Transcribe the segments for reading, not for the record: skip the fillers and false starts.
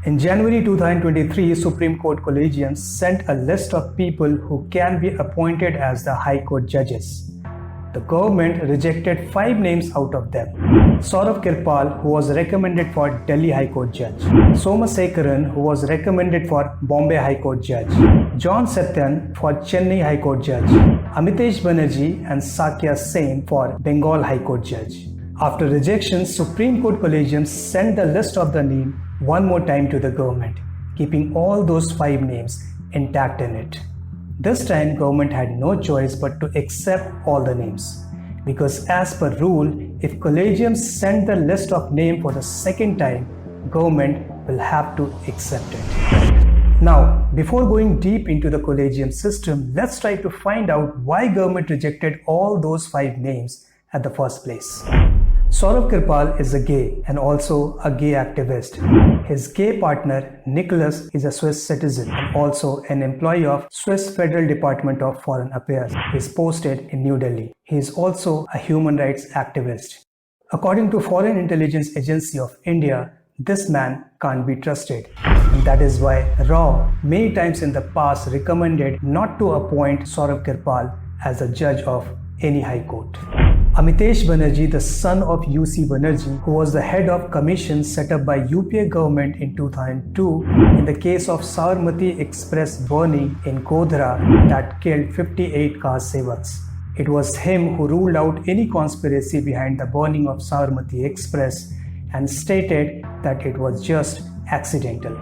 In January 2023, Supreme Court Collegium sent a list of people who can be appointed as the High Court judges. The government rejected 5 names out of them. Saurabh Kirpal, who was recommended for Delhi High Court judge. Somasekaran, who was recommended for Bombay High Court judge. John Satyan for Chennai High Court judge. Amitesh Banerjee and Sakya Sen for Bengal High Court judge. After rejection, Supreme Court Collegium sent the list of the name one more time to the government, keeping all those 5 names intact in it. This time, government had no choice but to accept all the names, because as per rule, if Collegium sent the list of names for the second time, government will have to accept it. Now, before going deep into the Collegium system, let's try to find out why government rejected all those 5 names at the first place. Saurabh Kirpal is a gay and also a gay activist. His gay partner Nicholas is a Swiss citizen and also an employee of Swiss Federal Department of Foreign Affairs. He is posted in New Delhi. He is also a human rights activist. According to Foreign Intelligence Agency of India, this man can't be trusted. And that is why RAW many times in the past recommended not to appoint Saurabh Kirpal as a judge of any high court. Amitesh Banerjee, the son of UC Banerjee, who was the head of commission set up by UPA government in 2002 in the case of Sabarmati Express burning in Godhra that killed 58 car sevaks. It was him who ruled out any conspiracy behind the burning of Sabarmati Express and stated that it was just accidental.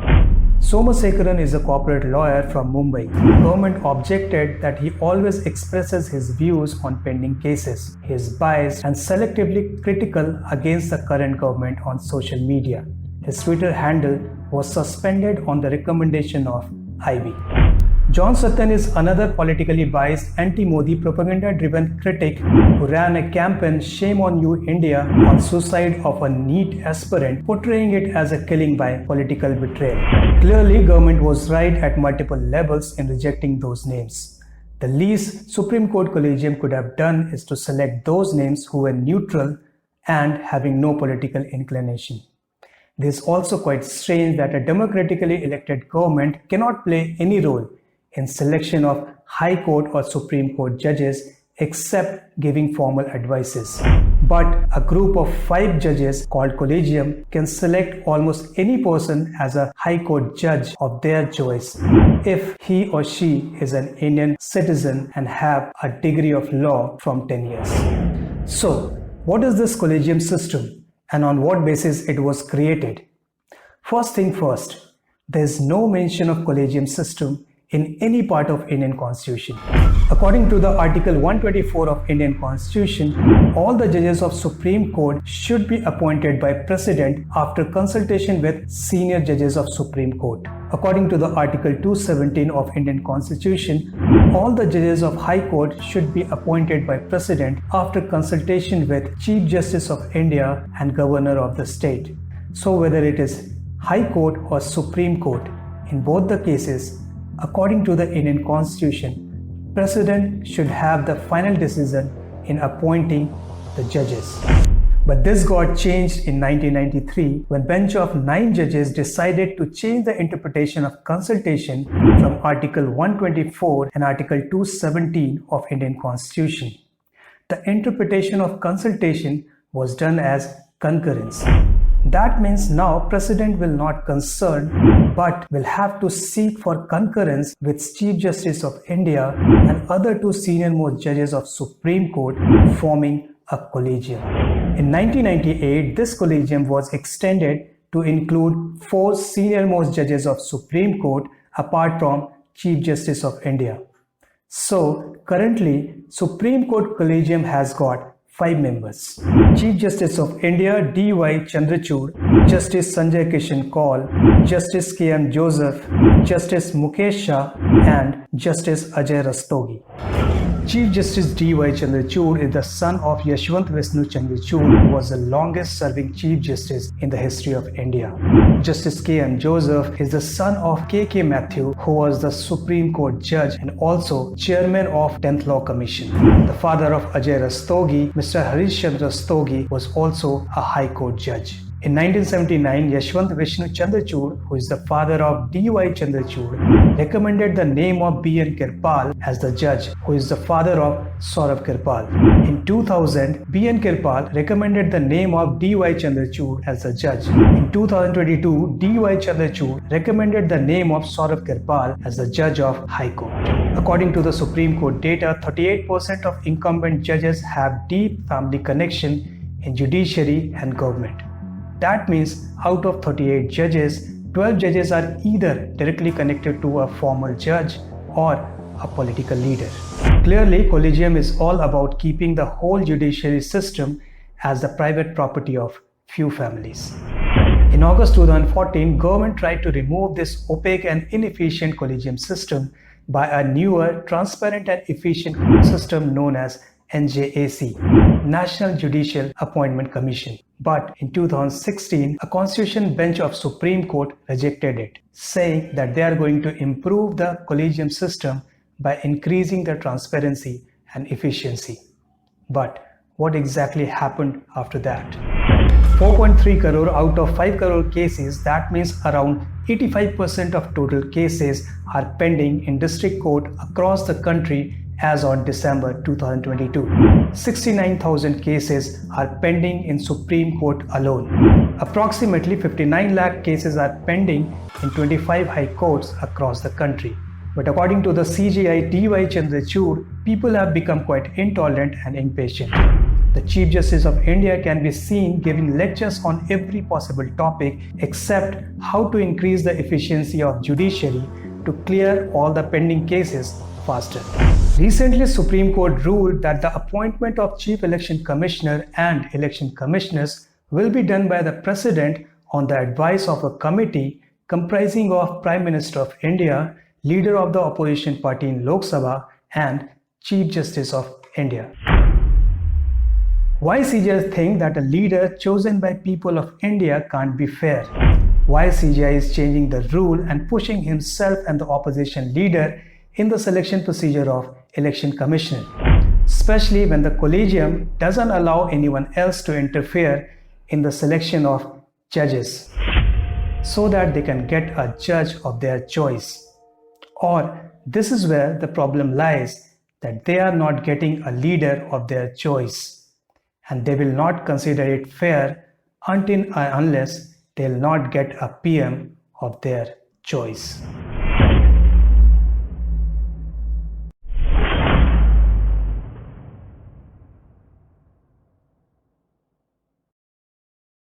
Somasekaran is a corporate lawyer from Mumbai. Government objected that he always expresses his views on pending cases. He is biased and selectively critical against the current government on social media. His Twitter handle was suspended on the recommendation of IB. John Satyan is another politically biased anti-Modi propaganda-driven critic who ran a campaign "Shame on You India" on suicide of a NEET aspirant, portraying it as a killing by political betrayal. Clearly, government was right at multiple levels in rejecting those names. The least Supreme Court Collegium could have done is to select those names who were neutral and having no political inclination. It is also quite strange that a democratically elected government cannot play any role in selection of High Court or Supreme Court judges except giving formal advices. But a group of 5 judges called Collegium can select almost any person as a High Court judge of their choice if he or she is an Indian citizen and have a degree of law from 10 years. So, what is this Collegium system and on what basis it was created? First thing first, there is no mention of Collegium system in any part of Indian Constitution. According to the Article 124 of Indian Constitution, all the judges of Supreme Court should be appointed by President after consultation with senior judges of Supreme Court. According to the Article 217 of Indian Constitution, all the judges of High Court should be appointed by President after consultation with Chief Justice of India and Governor of the state. So whether it is High Court or Supreme Court, in both the cases, according to the Indian Constitution, President should have the final decision in appointing the judges. But this got changed in 1993 when a bench of 9 judges decided to change the interpretation of consultation from Article 124 and Article 217 of Indian Constitution. The interpretation of consultation was done as concurrence. That means now President will not concern but will have to seek for concurrence with Chief Justice of India and other 2 senior-most judges of Supreme Court, forming a collegium. In 1998, this collegium was extended to include 4 senior-most judges of Supreme Court apart from Chief Justice of India. So currently, Supreme Court Collegium has got 5 members. Chief Justice of India D.Y. Chandrachud, Justice Sanjay Kishan Kaul, Justice K.M. Joseph, Justice Mukesh Shah and Justice Ajay Rastogi. Chief Justice D.Y. Chandrachud is the son of Yashwant Vishnu Chandrachud, who was the longest serving Chief Justice in the history of India. Justice K.M. Joseph is the son of K.K. Mathew, who was the Supreme Court Judge and also Chairman of 10th Law Commission. The father of Ajay Rastogi, Mr. Harish Chandra Rastogi, was also a High Court Judge. In 1979, Yashwant Vishnu Chandrachud, who is the father of D.Y. Chandrachud, recommended the name of B.N. Kirpal as the judge, who is the father of Saurabh Kirpal. In 2000, B.N. Kirpal recommended the name of D.Y. Chandrachud as the judge. In 2022, D.Y. Chandrachud recommended the name of Saurabh Kirpal as the judge of High Court. According to the Supreme Court data, 38% of incumbent judges have deep family connection in judiciary and government. That means out of 38 judges, 12 judges are either directly connected to a former judge or a political leader. Clearly, collegium is all about keeping the whole judiciary system as the private property of few families. In August 2014, government tried to remove this opaque and inefficient collegium system by a newer, transparent and efficient system known as NJAC, National Judicial Appointment Commission. But in 2016, a constitution bench of Supreme Court rejected it, saying that they are going to improve the collegium system by increasing the transparency and efficiency. But what exactly happened after that? 4.3 crore out of 5 crore cases, that means around 85% of total cases are pending in district court across the country as on December 2022. 69,000 cases are pending in Supreme Court alone. Approximately 59 lakh cases are pending in 25 high courts across the country. But according to the CJI D.Y. Chandrachud, people have become quite intolerant and impatient. The Chief Justice of India can be seen giving lectures on every possible topic except how to increase the efficiency of judiciary to clear all the pending cases faster. Recently, Supreme Court ruled that the appointment of Chief Election Commissioner and Election Commissioners will be done by the President on the advice of a committee comprising of Prime Minister of India, Leader of the Opposition Party in Lok Sabha and Chief Justice of India. Why CJI think that a leader chosen by people of India can't be fair? Why CJI is changing the rule and pushing himself and the opposition leader in the selection procedure of Election Commissioner, especially when the collegium doesn't allow anyone else to interfere in the selection of judges so that they can get a judge of their choice. Or this is where the problem lies, that they are not getting a leader of their choice and they will not consider it fair until unless they will not get a PM of their choice.